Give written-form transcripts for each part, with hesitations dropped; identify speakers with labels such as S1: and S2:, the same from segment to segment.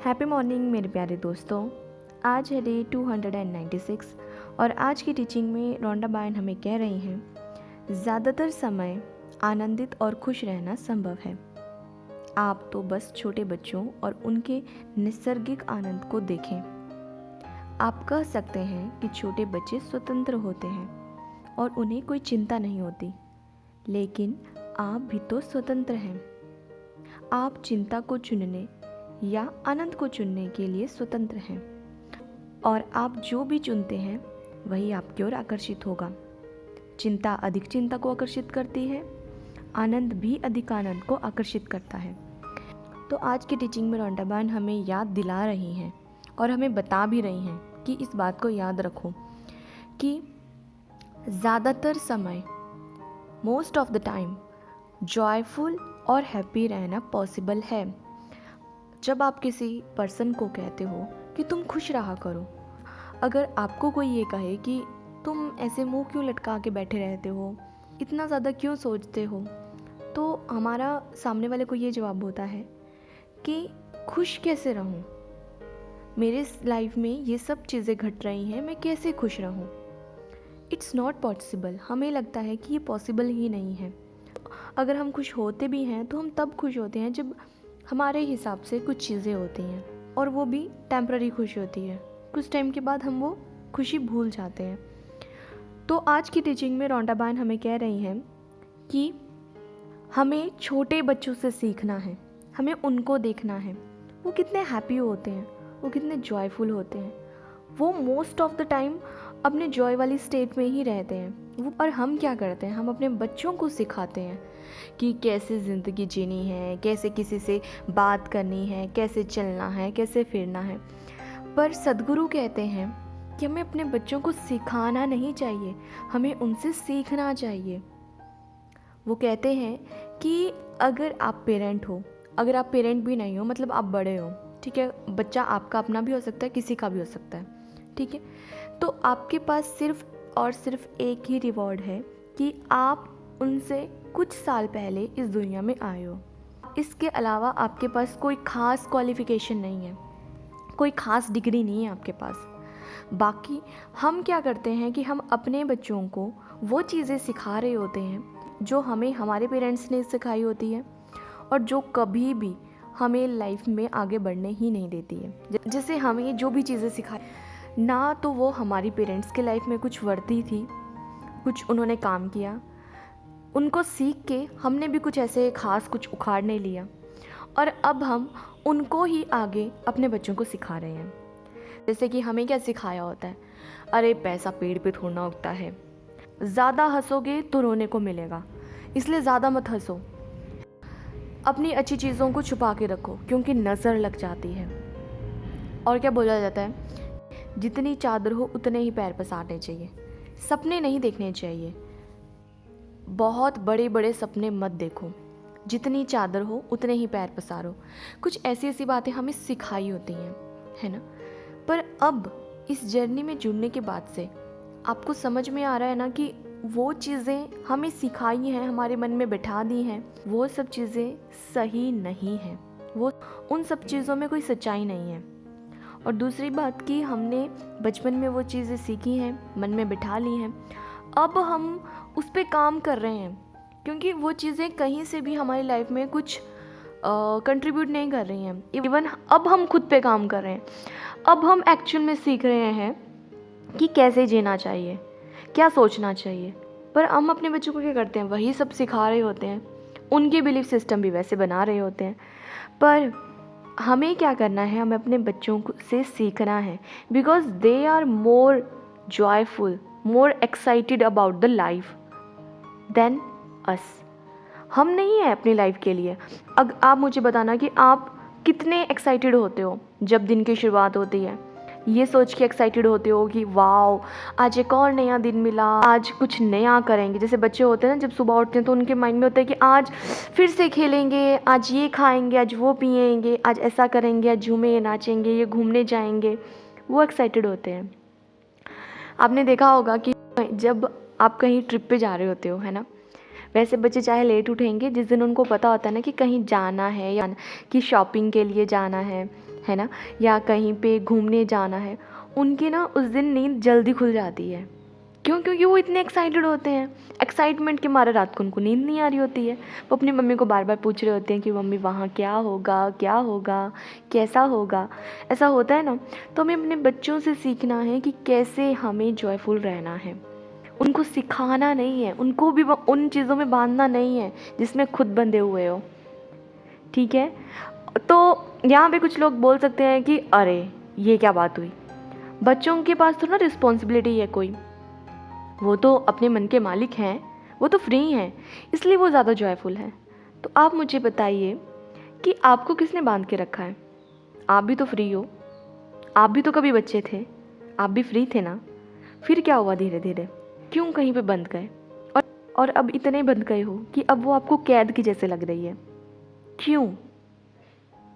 S1: Happy morning मेरे प्यारे दोस्तों। आज है डे 296 और आज की टीचिंग में रोंडा बायन हमें कह रही हैं, ज़्यादातर समय आनंदित और खुश रहना संभव है। आप तो बस छोटे बच्चों और उनके नैसर्गिक आनंद को देखें। आप कह सकते हैं कि छोटे बच्चे स्वतंत्र होते हैं और उन्हें कोई चिंता नहीं होती, लेकिन आप भी तो स्वतंत्र हैं। आप चिंता को चुनने या आनंद को चुनने के लिए स्वतंत्र हैं और आप जो भी चुनते हैं वही आपकी ओर आकर्षित होगा। चिंता अधिक चिंता को आकर्षित करती है, आनंद भी अधिक आनंद को आकर्षित करता है। तो आज की टीचिंग में रोंडा बायन हमें याद दिला रही हैं और हमें बता भी रही हैं कि इस बात को याद रखो कि ज़्यादातर समय, most of the time, joyful और हैप्पी रहना पॉसिबल है। जब आप किसी पर्सन को कहते हो कि तुम खुश रहा करो, अगर आपको कोई ये कहे कि तुम ऐसे मुंह क्यों लटका के बैठे रहते हो, इतना ज़्यादा क्यों सोचते हो, तो हमारा सामने वाले को ये जवाब होता है कि खुश कैसे रहूं, मेरे लाइफ में ये सब चीज़ें घट रही हैं, मैं कैसे खुश रहूं। It's not possible. हमें लगता है कि ये पॉसिबल ही नहीं है। अगर हम खुश होते भी हैं तो हम तब खुश होते हैं जब हमारे हिसाब से कुछ चीज़ें होती हैं, और वो भी टेम्पररी खुशी होती है। कुछ टाइम के बाद हम वो खुशी भूल जाते हैं। तो आज की टीचिंग में रोंडा बायन हमें कह रही हैं कि हमें छोटे बच्चों से सीखना है, हमें उनको देखना है, वो कितने हैप्पी होते हैं, वो कितने जॉयफुल होते हैं। वो मोस्ट ऑफ द टाइम अपने जॉय वाली स्टेट में ही रहते हैं। और हम क्या करते हैं, हम अपने बच्चों को सिखाते हैं कि कैसे ज़िंदगी जीनी है, कैसे किसी से बात करनी है, कैसे चलना है, कैसे फिरना है। पर सद्गुरु कहते हैं कि हमें अपने बच्चों को सिखाना नहीं चाहिए, हमें उनसे सीखना चाहिए। वो कहते हैं कि अगर आप पेरेंट हो, अगर आप पेरेंट भी नहीं हो, मतलब आप बड़े हो, ठीक है, बच्चा आपका अपना भी हो सकता है, किसी का भी हो सकता है, ठीक है, तो आपके पास सिर्फ और सिर्फ एक ही रिवॉर्ड है कि आप उनसे कुछ साल पहले इस दुनिया में आए हो। इसके अलावा आपके पास कोई ख़ास क्वालिफ़िकेशन नहीं है, कोई ख़ास डिग्री नहीं है आपके पास। बाकी हम क्या करते हैं कि हम अपने बच्चों को वो चीज़ें सिखा रहे होते हैं जो हमें हमारे पेरेंट्स ने सिखाई होती है और जो कभी भी हमें लाइफ में आगे बढ़ने ही नहीं देती है। जैसे हमें जो भी चीज़ें सिखाई ना, तो वो हमारी पेरेंट्स के लाइफ में कुछ वर्ती थी, कुछ उन्होंने काम किया, उनको सीख के हमने भी कुछ ऐसे ख़ास कुछ उखाड़ नहीं लिया, और अब हम उनको ही आगे अपने बच्चों को सिखा रहे हैं। जैसे कि हमें क्या सिखाया होता है, अरे पैसा पेड़ पे थोड़ा उगता है, ज़्यादा हंसोगे तो रोने को मिलेगा, इसलिए ज़्यादा मत हंसो, अपनी अच्छी चीज़ों को छुपा के रखो क्योंकि नज़र लग जाती है। और क्या बोला जाता है, जितनी चादर हो उतने ही पैर पसारने चाहिए, सपने नहीं देखने चाहिए, बहुत बड़े बड़े सपने मत देखो, जितनी चादर हो उतने ही पैर पसारो। कुछ ऐसी ऐसी बातें हमें सिखाई होती हैं, है ना। पर अब इस जर्नी में जुड़ने के बाद से आपको समझ में आ रहा है ना कि वो चीज़ें हमें सिखाई हैं, हमारे मन में बैठा दी हैं, वो सब चीज़ें सही नहीं हैं, वो उन सब चीज़ों में कोई सच्चाई नहीं है। और दूसरी बात कि हमने बचपन में वो चीज़ें सीखी हैं, मन में बिठा ली हैं, अब हम उस पे काम कर रहे हैं क्योंकि वो चीज़ें कहीं से भी हमारी लाइफ में कुछ कंट्रीब्यूट नहीं कर रही हैं। इवन अब हम खुद पे काम कर रहे हैं, अब हम एक्चुअल में सीख रहे हैं कि कैसे जीना चाहिए, क्या सोचना चाहिए। पर हम अपने बच्चों को क्या करते हैं, वही सब सिखा रहे होते हैं, उनके बिलीफ सिस्टम भी वैसे बना रहे होते हैं। पर हमें क्या करना है, हमें अपने बच्चों से सीखना है, because they are more joyful, more excited about the life than us. हम नहीं हैं अपनी लाइफ के लिए। आप मुझे बताना कि आप कितने एक्साइटेड होते हो जब दिन की शुरुआत होती है, ये सोच के एक्साइटेड होते हो कि वाओ आज एक और नया दिन मिला, आज कुछ नया करेंगे। जैसे बच्चे होते हैं ना, जब सुबह उठते हैं तो उनके माइंड में होता है कि आज फिर से खेलेंगे, आज ये खाएंगे, आज वो पिएंगे, आज ऐसा करेंगे, आज झूमे नाचेंगे, ये घूमने जाएंगे, वो एक्साइटेड होते हैं। आपने देखा होगा कि जब आप कहीं ट्रिप पे जा रहे होते हो, है ना, वैसे बच्चे चाहे लेट उठेंगे जिस दिन उनको पता होता है ना कि कहीं जाना है या कि शॉपिंग के लिए जाना है है ना, या कहीं पे घूमने जाना है, उनकी ना उस दिन नींद जल्दी खुल जाती है। क्यों? क्योंकि वो इतने एक्साइटेड होते हैं, एक्साइटमेंट के मारे रात को उनको नींद नहीं आ रही होती है। वो अपनी मम्मी को बार बार पूछ रहे होते हैं कि मम्मी वहाँ क्या होगा, क्या होगा, कैसा होगा। ऐसा होता है ना। तो हमें अपने बच्चों से सीखना है कि कैसे हमें जॉयफुल रहना है। उनको सिखाना नहीं है, उनको भी उन चीज़ों में बांधना नहीं है जिसमें खुद बंधे हुए हो। ठीक है। तो यहाँ पे कुछ लोग बोल सकते हैं कि अरे ये क्या बात हुई, बच्चों के पास तो ना रिस्पॉन्सिबिलिटी है कोई, वो तो अपने मन के मालिक हैं, वो तो फ्री हैं, इसलिए वो ज़्यादा जॉयफुल हैं। तो आप मुझे बताइए कि आपको किसने बांध के रखा है? आप भी तो फ्री हो, आप भी तो कभी बच्चे थे, आप भी फ्री थे ना। फिर क्या हुआ धीरे धीरे, क्यों कहीं पे बंध गए? और अब इतने बंध गए हो कि अब वो आपको कैद की जैसे लग रही है। क्यों?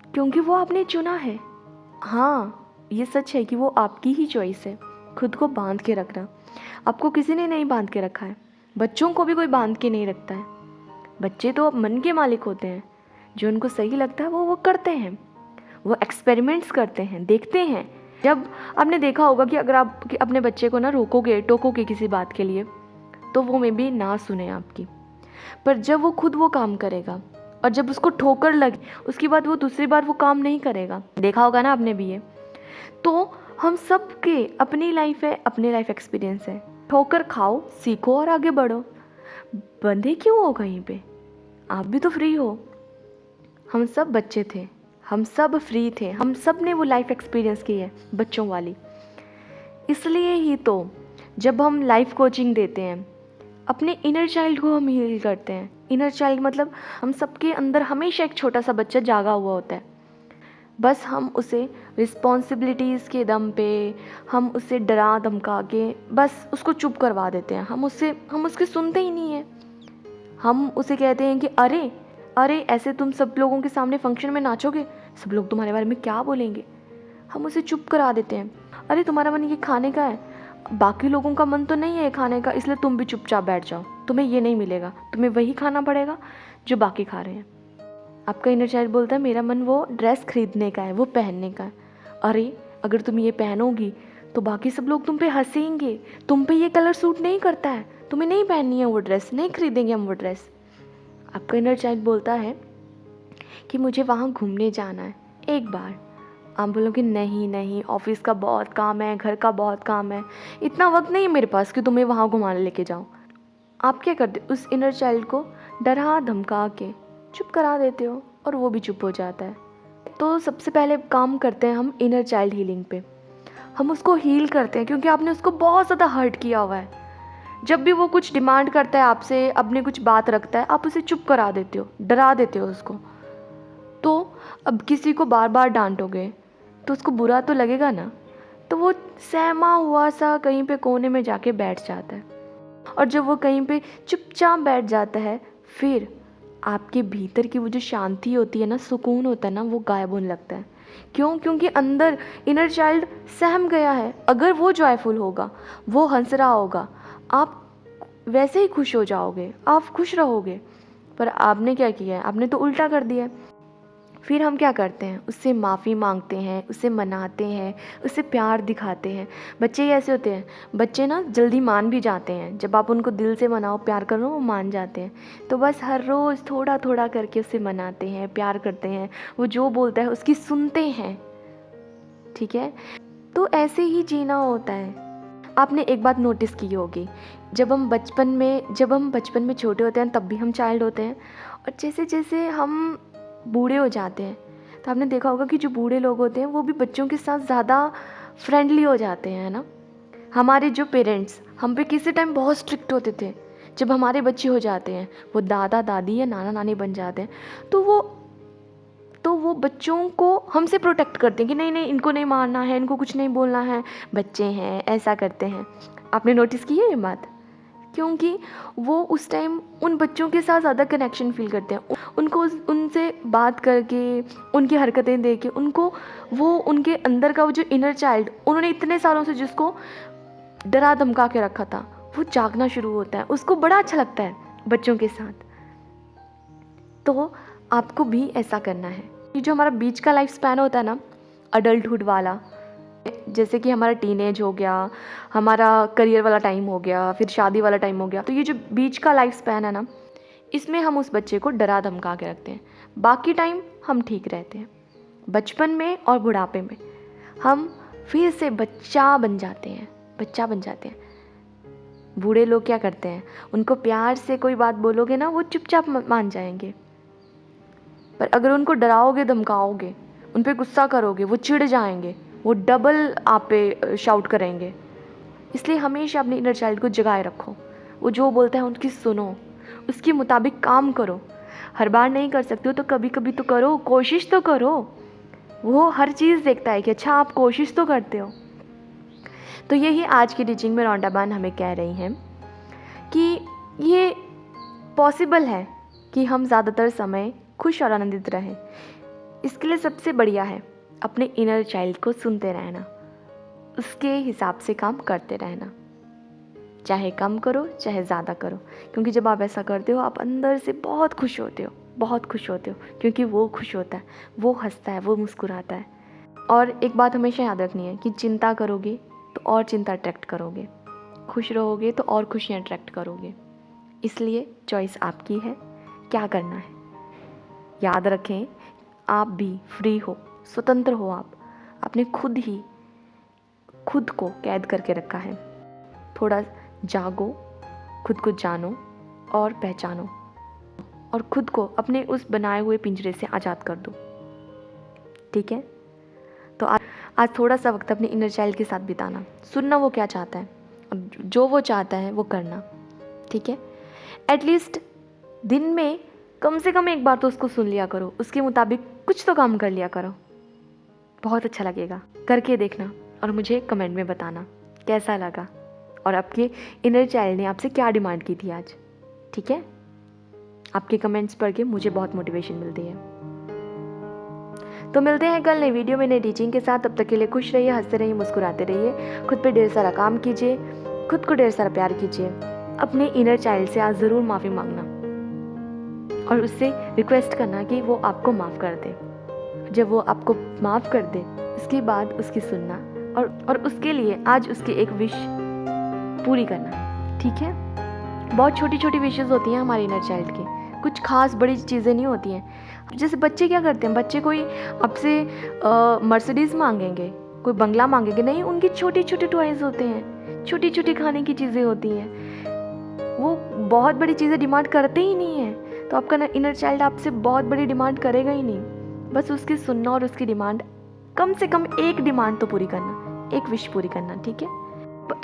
S1: क्योंकि वो आपने चुना है। हाँ, ये सच है कि वो आपकी ही चॉइस है, खुद को बांध के रखना। आपको किसी ने नहीं बांध के रखा है, बच्चों को भी कोई बांध के नहीं रखता है। बच्चे तो अब मन के मालिक होते हैं, जो उनको सही लगता है वो करते हैं, वो एक्सपेरिमेंट्स करते हैं, देखते हैं। जब आपने देखा होगा कि अगर आप अपने बच्चे को ना रोकोगे, टोकोगे किसी बात के लिए, तो वो मे बी ना सुने आपकी, पर जब वो खुद वो काम करेगा और जब उसको ठोकर लगे, उसके बाद वो दूसरी बार वो काम नहीं करेगा। देखा होगा ना आपने भी ये। तो हम सब के अपनी लाइफ है, अपने लाइफ एक्सपीरियंस है। ठोकर खाओ, सीखो और आगे बढ़ो। बंधे क्यों हो कहीं पे? आप भी तो फ्री हो। हम सब बच्चे थे, हम सब फ्री थे, हम सब ने वो लाइफ एक्सपीरियंस की है बच्चों वाली। इसलिए ही तो जब हम लाइफ कोचिंग देते हैं, अपने इनर चाइल्ड को हम हील करते हैं। इनर चाइल्ड मतलब हम सबके अंदर हमेशा एक छोटा सा बच्चा जागा हुआ होता है, बस हम उसे रिस्पॉन्सिबिलिटीज़ के दम पे, हम उसे डरा धमका के बस उसको चुप करवा देते हैं। हम उसके सुनते ही नहीं हैं। हम उसे कहते हैं कि अरे अरे ऐसे तुम सब लोगों के सामने फंक्शन में नाचोगे, सब लोग तुम्हारे बारे में क्या बोलेंगे। हम उसे चुप करा देते हैं। अरे तुम्हारा मन ये खाने का है, बाकी लोगों का मन तो नहीं है खाने का, इसलिए तुम भी चुपचाप बैठ जाओ, तुम्हें ये नहीं मिलेगा, तुम्हें वही खाना पड़ेगा जो बाकी खा रहे हैं। आपका इनर चाइल्ड बोलता है मेरा मन वो ड्रेस खरीदने का है, वो पहनने का है। अरे अगर तुम ये पहनोगी तो बाकी सब लोग तुम पे हंसेंगे, तुम पे ये कलर सूट नहीं करता है, तुम्हें नहीं पहननी है वो ड्रेस, नहीं खरीदेंगे हम वो ड्रेस। आपका इनर चाइल्ड बोलता है कि मुझे वहाँ घूमने जाना है एक बार। आप बोलोगे नहीं नहीं, ऑफिस का बहुत काम है, घर का बहुत काम है, इतना वक्त नहीं है मेरे पास कि तुम्हें वहाँ घुमाने लेके जाऊँ। आप क्या करते? उस इनर चाइल्ड को डरा धमका के चुप करा देते हो और वो भी चुप हो जाता है। तो सबसे पहले काम करते हैं हम इनर चाइल्ड हीलिंग पे। हम उसको हील करते हैं क्योंकि आपने उसको बहुत ज़्यादा हर्ट किया हुआ है। जब भी वो कुछ डिमांड करता है आपसे, अपने कुछ बात रखता है, आप उसे चुप करा देते हो, डरा देते हो उसको। तो अब किसी को बार बार डांटोगे तो उसको बुरा तो लगेगा ना, तो वो सहमा हुआ सा कहीं पे कोने में जाके बैठ जाता है। और जब वो कहीं पे चुपचाप बैठ जाता है, फिर आपके भीतर की वो जो शांति होती है ना, सुकून होता है ना, वो गायब होने लगता है। क्यों? क्योंकि अंदर इनर चाइल्ड सहम गया है। अगर वो जॉयफुल होगा, वो हंस रहा होगा, आप वैसे ही खुश हो जाओगे, आप खुश रहोगे। पर आपने क्या किया है? आपने तो उल्टा कर दिया है। फिर हम क्या करते हैं? उससे माफ़ी मांगते हैं, उसे मनाते हैं, उसे प्यार दिखाते हैं। बच्चे ऐसे होते हैं, बच्चे ना जल्दी मान भी जाते हैं। जब आप उनको दिल से मनाओ, प्यार करो, वो मान जाते हैं। तो बस हर रोज़ थोड़ा थोड़ा करके उसे मनाते हैं, प्यार करते हैं, वो जो बोलता है उसकी सुनते हैं। ठीक है? तो ऐसे ही जीना होता है। आपने एक बात नोटिस की होगी, जब हम बचपन में छोटे होते हैं तब भी हम चाइल्ड होते हैं, और जैसे जैसे हम बूढ़े हो जाते हैं तो आपने देखा होगा कि जो बूढ़े लोग होते हैं वो भी बच्चों के साथ ज़्यादा फ्रेंडली हो जाते हैं, है ना। हमारे जो पेरेंट्स हम पे किसी टाइम बहुत स्ट्रिक्ट होते थे, जब हमारे बच्चे हो जाते हैं, वो दादा दादी या नाना नानी बन जाते हैं, तो वो बच्चों को हमसे प्रोटेक्ट करते हैं कि नहीं नहीं, इनको नहीं मारना है, इनको कुछ नहीं बोलना है, बच्चे हैं, ऐसा करते हैं। आपने नोटिस की है ये बात? क्योंकि वो उस टाइम उन बच्चों के साथ ज़्यादा कनेक्शन फील करते हैं। उनको उनसे बात करके, उनकी हरकतें देख के, उनको वो उनके अंदर का वो जो इनर चाइल्ड, उन्होंने इतने सालों से जिसको डरा धमका के रखा था, वो जागना शुरू होता है। उसको बड़ा अच्छा लगता है बच्चों के साथ। तो आपको भी ऐसा करना है। ये जो हमारा बीच का लाइफ स्पैन होता है ना, अडल्टहुड वाला, जैसे कि हमारा टीनेज हो गया, हमारा करियर वाला टाइम हो गया, फिर शादी वाला टाइम हो गया, तो ये जो बीच का लाइफ स्पैन है ना, इसमें हम उस बच्चे को डरा धमका के रखते हैं। बाकी टाइम हम ठीक रहते हैं। बचपन में और बुढ़ापे में हम फिर से बच्चा बन जाते हैं। बूढ़े लोग क्या करते हैं, उनको प्यार से कोई बात बोलोगे ना, वो चुपचाप मान जाएंगे। पर अगर उनको डराओगे, धमकाओगे, उन पे गुस्सा करोगे, वो चिढ़ जाएंगे, वो डबल आप पे शाउट करेंगे। इसलिए हमेशा अपने इनर चाइल्ड को जगाए रखो। वो जो बोलता है उनकी सुनो, उसके मुताबिक काम करो। हर बार नहीं कर सकते हो तो कभी कभी तो करो, कोशिश तो करो। वो हर चीज़ देखता है कि अच्छा आप कोशिश तो करते हो। तो यही आज की टीचिंग में रोंडा बायन हमें कह रही हैं कि ये पॉसिबल है कि हम ज़्यादातर समय खुश और आनंदित रहें। इसके लिए सबसे बढ़िया है अपने इनर चाइल्ड को सुनते रहना, उसके हिसाब से काम करते रहना। चाहे कम करो चाहे ज़्यादा करो, क्योंकि जब आप ऐसा करते हो आप अंदर से बहुत खुश होते हो, क्योंकि वो खुश होता है, वो हंसता है, वो मुस्कुराता है। और एक बात हमेशा याद रखनी है कि चिंता करोगे तो और चिंता अट्रैक्ट करोगे, खुश रहोगे तो और खुशियाँ अट्रैक्ट करोगे। इसलिए चॉइस आपकी है, क्या करना है। याद रखें, आप भी फ्री हो, स्वतंत्र हो। आपने खुद को कैद करके रखा है। थोड़ा जागो, खुद को जानो और पहचानो, और खुद को अपने उस बनाए हुए पिंजरे से आज़ाद कर दो। ठीक है, तो आज थोड़ा सा वक्त अपने इनर चाइल्ड के साथ बिताना, सुनना वो क्या चाहता है, अब जो वो चाहता है वो करना। ठीक है, एटलीस्ट दिन में कम से कम एक बार तो उसको सुन लिया करो, उसके मुताबिक कुछ तो काम कर लिया करो। बहुत अच्छा लगेगा, करके देखना और मुझे कमेंट में बताना कैसा लगा और आपके इनर चाइल्ड ने आपसे क्या डिमांड की थी आज। ठीक है, आपके कमेंट्स पढ़ के मुझे बहुत मोटिवेशन मिलती है। तो मिलते हैं कल नई वीडियो में नई टीचिंग के साथ। तब तक के लिए खुश रहिए, हंसते रहिए, मुस्कुराते रहिए। खुद पे ढेर सारा काम कीजिए, खुद को ढेर सारा प्यार कीजिए। अपने इनर चाइल्ड से आज ज़रूर माफ़ी मांगना और उससे रिक्वेस्ट करना कि वो आपको माफ़ कर दे। जब वो आपको माफ़ कर दे, उसके बाद उसकी सुनना और उसके लिए आज उसकी एक विश पूरी करना। ठीक है, बहुत छोटी छोटी विशेज़ होती हैं हमारे इनर चाइल्ड की, कुछ खास बड़ी चीज़ें नहीं होती हैं। जैसे बच्चे क्या करते हैं, बच्चे कोई आपसे मर्सिडीज़ मांगेंगे, कोई बंगला मांगेंगे, नहीं, उनकी छोटी छोटी टॉयज़ होते हैं, छोटी छोटी खाने की चीज़ें होती हैं। वो बहुत बड़ी चीज़ें डिमांड करते ही नहीं हैं। तो आपका इनर चाइल्ड आपसे बहुत बड़ी डिमांड करेगा ही नहीं। बस उसकी सुनना और उसकी डिमांड, कम से कम एक डिमांड तो पूरी करना, एक विश पूरी करना। ठीक है,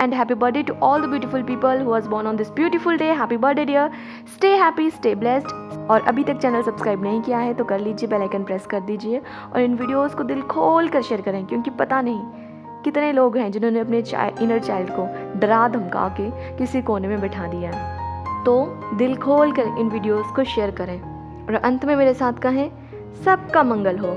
S1: and happy birthday to all the beautiful people who was born on this beautiful day. Happy birthday dear, stay happy, stay blessed। और अभी तक चैनल सब्सक्राइब नहीं किया है तो कर लीजिए, बेल आइकन प्रेस कर दीजिए और इन वीडियोस को दिल खोल कर शेयर करें, क्योंकि पता नहीं कितने लोग हैं जिन्होंने अपने इनर चाइल्ड को डरा धमका के किसी कोने में बैठा दिया है। तो दिल खोल कर इन वीडियोस को शेयर करें और अंत में मेरे साथ कहें, सबका मंगल हो।